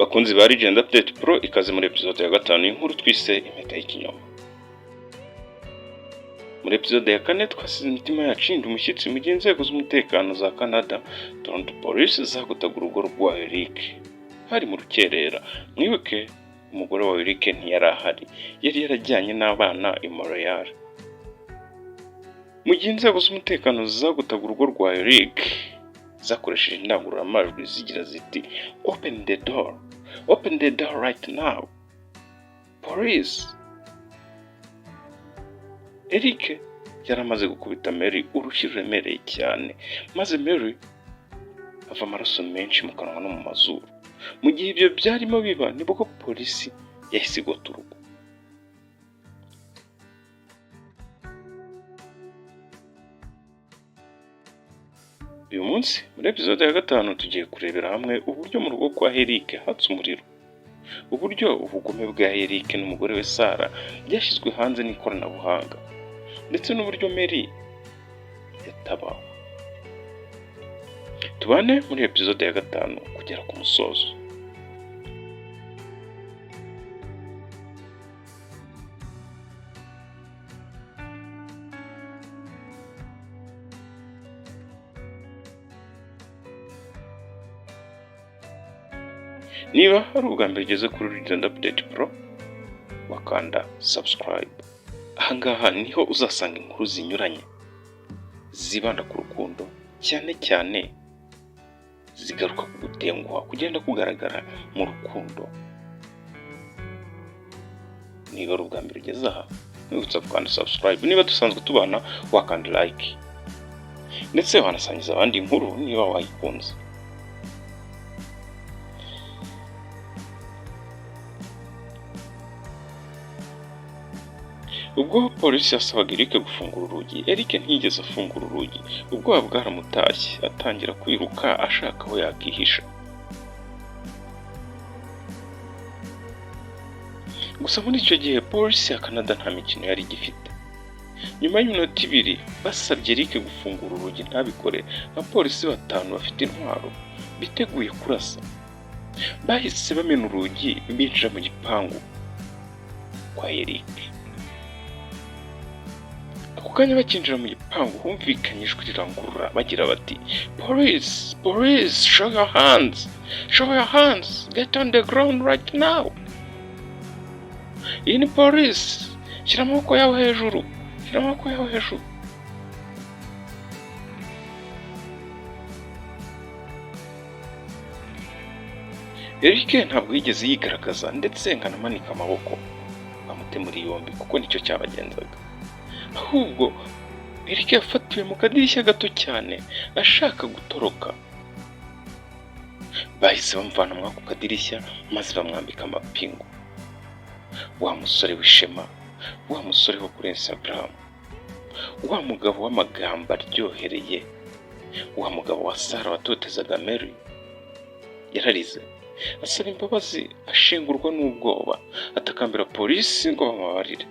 Bakunzi ba Legend Update Pro, ikaze muri episode ya 5 y'inkuru twise impeta y'ikinyoma. Muri episode ya 4 twasize imitima yacu umushyitsi mu gihe inzego z'umutekano za Canada, Toronto Polisi zagutaga urugo rwa Eric. Hari mu rukerera, mwibuke umugore wa Eric ntiyari ahari, yari yarajyanye n'abana i Montreal. Mu gihe inzego z'umutekano zagutaga urugo rwa Eric, zakoresheje indangururamajwi zigira ziti open the door right now, police. Eric yaramaze gukubita Mary urushyi ruremereye cyane, maze Mary ava amaraso menshi mu kanwa no mu mazuru. Mu gihe ibyo byarimo biba, nibwo polisi yahise igota urugo. Uyu munsi muri episode ya 5 tugiye kurebera hamwe uburyo mu rugo kwa Eric hatse umuriro, uburyo ubugome bwa Eric n'umugore we Sara byashyizwe hanze n'ikoranabuhanga, ndetse n'uburyo Mary yatabawe. Tubane muri episode ya 5 kugera ku musozo. Niba hari ubwa mbere ugeze kuri Legend Update Pro, wakanda subscribe. Ahangaha niho uzasanga inkuru zinyuranye zibanda ku rukundo, cyane cyane zigaruka ku gutenguha kugenda kugaragara mu rukundo. Niba ari ubwa mbere ugeze aha, nibutsa gukanda subscribe. Niba dusanzwe tubana, wakanda like, ndetse wanasangiza abandi inkuru niba wayikunze. Ubwo polisi yasabaga Eric gufungura urugi, Eric ntiyigeze afungura urugi. Ubwoba bwaramutashye, atangira kwiruka ashaka aho yakihisha. Gusa muri icyo gihe polisi ya Canada nta mikino yari igifite. Nyuma y'iminota 2 basabye Eric gufungura urugi ntabikore, abapolisi 5 bafite intwaro biteguye kurasa bahise bamena urugi binjira mu gipangu kwa Eric. Ako kanya bakinjira mu gipangu humvikanye ijwi rirangurura bagira bati police, show your hands, get on the ground right now. Iyi ni police, shyira amaboko yawe hejuru. Eric ntabwo yigeze yigaragaza, ndetse nkanamanika amaboko bamute muri yombi kuko nicyo cyabagenzaga. Ahubwo Eric yafatiwe mu kadirishya gato cyane ashaka gutoroka. Bahise bamuvana mu ako kadirishya maze bamwambika amapingu. Wa musore w'ishema, wa musore wo kuri Instagram, wa mugabo w'amagambo aryohereye, wa mugabo wa Sara watotezaga Mary, yararize asaba imbabazi, ashengurwa n'ubwoba, atakambira polisi ngo bamubabarire.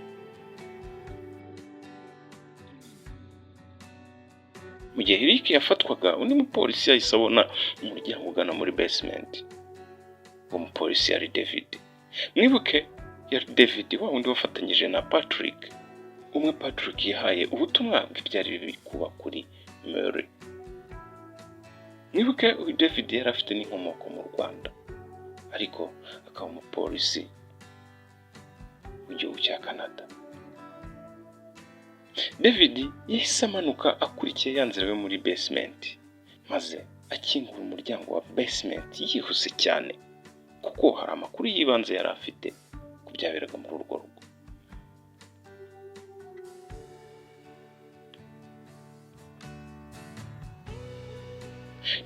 Mu gihe Eric yafatwaga, undi mupolisi yahise abona umuryango ugana muri basement. Uwo mupolisi yari David. Mwibuke yari David wa wundi wafatanyije na Patrick. Umwe Patrick yahaye ubutumwa bw'ibyari bibi kuba kuri Muri. Mwibuke uyu David yari afite n'inkomoko mu Rwanda, ariko akaba umupolisi mu gihugu cya Canada. David yahise amanuka akurikiye yanzira we muri basement, maze akingura umuryango wa basement yihuse cyane kuko hari amakuru yibanze yari afite ku byaberaga muri urwo rugo.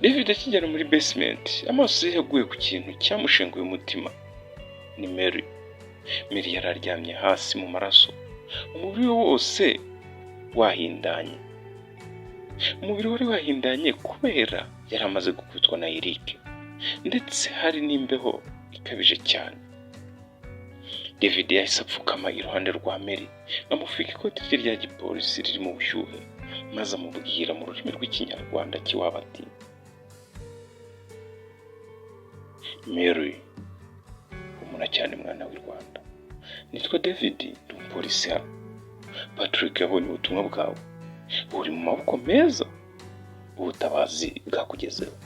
David akigera muri basement, amaso ye yaguye ku kintu cyamushenguye umutima. Ni Mary. Mary yari aryamye hasi mu maraso, umubiri we wose wahindanye. Umubiri wari wahindanye kubera yari amaze gukubitwa na Eric, ndetse hari n'imbeho ikabije cyane. David yahise apfukama iruhande rwa Mary, amufika ikoti rye rya gipolisi riri mu bushyuhe, maze amubwira mu rurimi rw'ikinyarwanda cy'iwabo ati, Mary, humura cyane mwana w'i Rwanda. Nitwa David, ndi umupolisi hano. Patrick yabonye ubutumwa bwawe. Uri mu maboko meza. Ubutabazi bwakugezeho.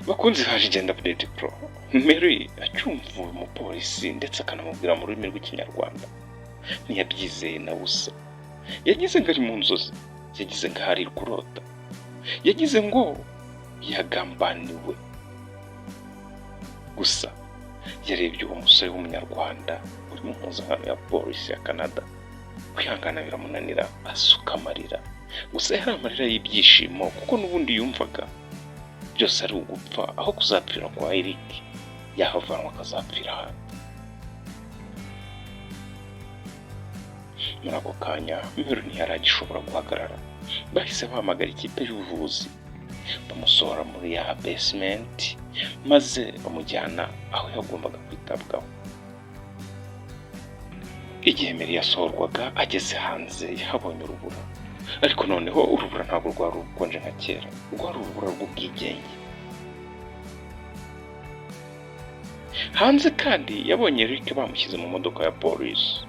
Bakunzi ba Legend Update Pro, Muri acyumva umupolisi ndetse akanamubwira mu rurimi rw'ikinyarwanda. Ntiyabyizeye na busa. Yagize ngo ari mu nzozi, yagize ngo hari kurota, yagize ngo yagambaniwe. Gusa yarebye uwo musore w'umunyarwanda uri mu mpuzankano ya polisi ya Canada. Kwihangana biramunanira, asuka amarira. Gusa yari amarira y'ibyishimo kuko n'ubundi yumvaga byose ari ugupfa aho kuzapfira kwa Eric, yahavanwa akazapfira hano. Muri ako kanya Muri ntiyaragishobora guhagarara. Bahise bahamagara ikipe y'ubuvuzi, bamusohora muri ya basement maze bamujyana aho yagombaga kwitabwaho. Igihe Muri yasohorwaga ageze hanze yahabonye urubura, ariko noneho urubura ntabwo rwari ukonje nka kera, rwari urubura rw'ubwigenge. Hanze kandi yabonye Eric bamushyize mu modoka ya polisi,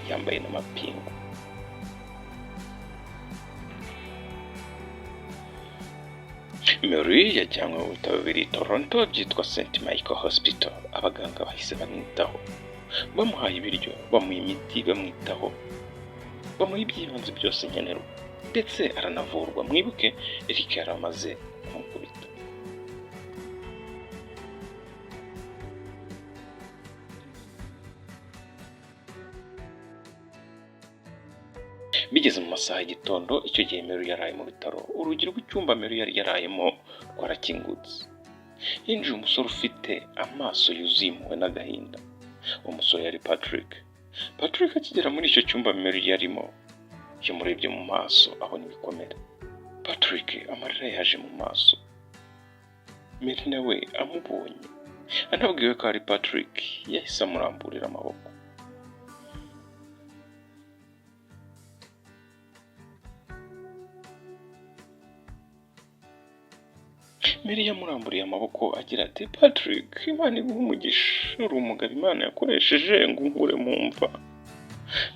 yambaye n'amapingu. Muri yajyanywe mu bitaro biri Toronto byitwa St. Michael Hospital. Abaganga bahise bamwitaho, bamuhaye ibiryo, bamuha imiti, bamwitaho, bamuha iby'ibanze byose nkenerwa, ndetse aranavurwa. Mwibuke Eric yari amaze kumukubita. Bigeze mu masaha y'igitondo, icyo gihe Muri yaraye mu bitaro. Urugi rw'icyumba Muri yari yarayemo rwarakingutse. Hinjiye umusore ufite amaso yuzuye impuhwe n'agahinda. Uwo musore yari Patrick. Patrick akigera muri icyo cyumba Muri yarimo, yamurebye mu maso abona ibikomere. Patrick amarira yaje mu maso. Muri nawe amubonye, anabwiwe ko ari Patrick, yahise amuramburira amaboko. Muri yamuramburiye amaboko agira ati, Patrick, Imana iguhe umugisha, uri umugabo Imana yakoresheje ngo unkure mu mva.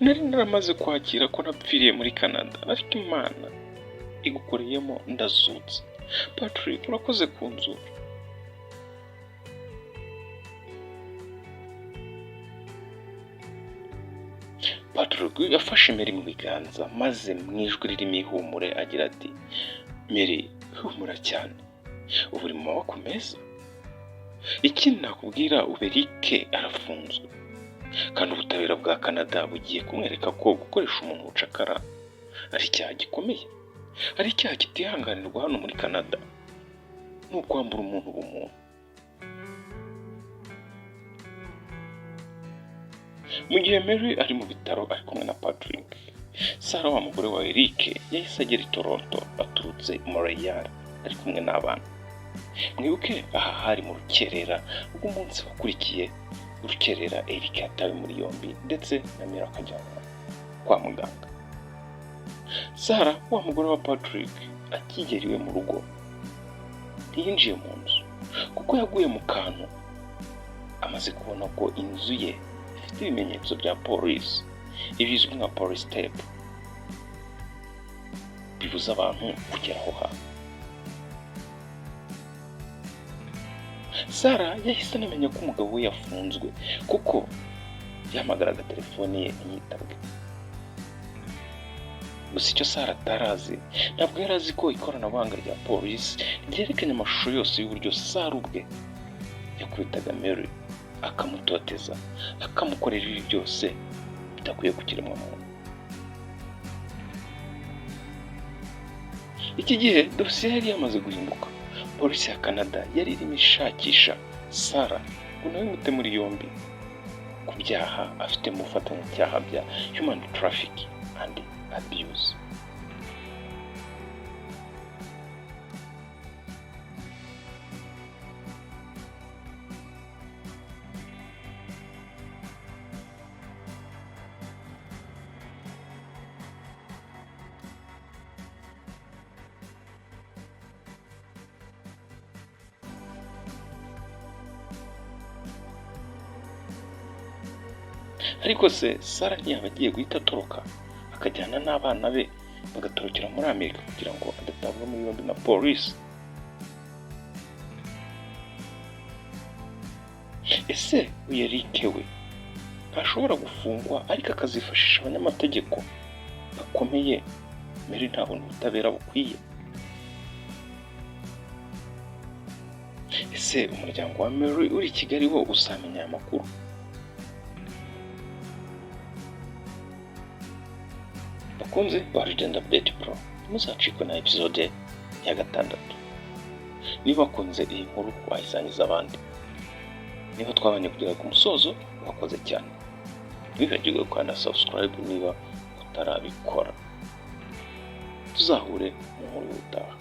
Nari naramaze kwakira ko napfiriye muri Canada, ariko Imana igukoreyemo ndazutse. Patrick, urakoze kunzura. Patrick yafashe Muri mu biganza maze mu ijwi ririmo ihumure agira ati, Muri, humura cyane, ubu uri mu maboko meza. Ikindi nakubwira, ubu Eric arafunzwe, kandi ubutabera bwa Canada bugiye kumwereka ko gukoresha umuntu ucakara ari icyaha gikomeye, ari icyaha kitihanganirwa hano muri Canada. Ni ukwambura umuntu ubumuntu. Mu gihe Muri ari mu bitaro ari kumwe na Patrick, Sarah wa mugore wa Eric yahise agera i Toronto aturutse Montreal ari kumwe n'abana. Mwibuke aha hari mu rukerera rw'umunsi wakurikiye urukerera Eric yatawe muri yombi, ndetse na Muri akajyanwa kwa muganga. Sarah wa mugore wa Patrick akigeriwe mu rugo ntiyinjiye mu nzu kuko yaguye mu kantu amaze kubona ko inzu ye ifite ibimenyetso bya polisi, ibizwi nka police tape, bibuza abantu kugera aho hantu. Sarah yahise anamenya ko umugabo we yafunzwe kuko yahamagaraga telefone ye ntiyitabwe. Gusa icyo Sarah atarazi, ntabwo yari azi ko ikoranabuhanga rya polisi ryerekanye amashusho yose y'uburyo Sarah ubwe yakubitaga Muri, akamutoteza, akamukorera ibi byose bidakwiye kukiremwa muntu. Iki gihe dosiye yari yamaze guhinduka. Polisi ya Canada yari irimo ishakisha Sarah ngo nawe imute muri yombi ku byaha afite mu bufatanyacyaha bya human trafficking and abuse. ariko se Sara ntiyaba agiye guhita atoroka akajyana n'abana be bagatorokera muri Amerika kugira ngo adatabwa muri yombi na polisi? Ese Eric we ntashobora gufungwa ariko akazifashisha abanyamategeko bakomeye? Mary ntabona ubutabera bukwiye. Ese umuryango wa Muri uri i Kigali wo uzamenya aya makuru? Bakunze ba Rwanda Bet Pro, muzacikwe na episode ya 6. Niba kunze iyi nkuru wayisangiza abandi. Niba twabanye kugera ku musozo, wakoze cyane. Ntiwibagirwe gukanda subscribe niba utarabikora. Tuzahure mu nkuru itaha.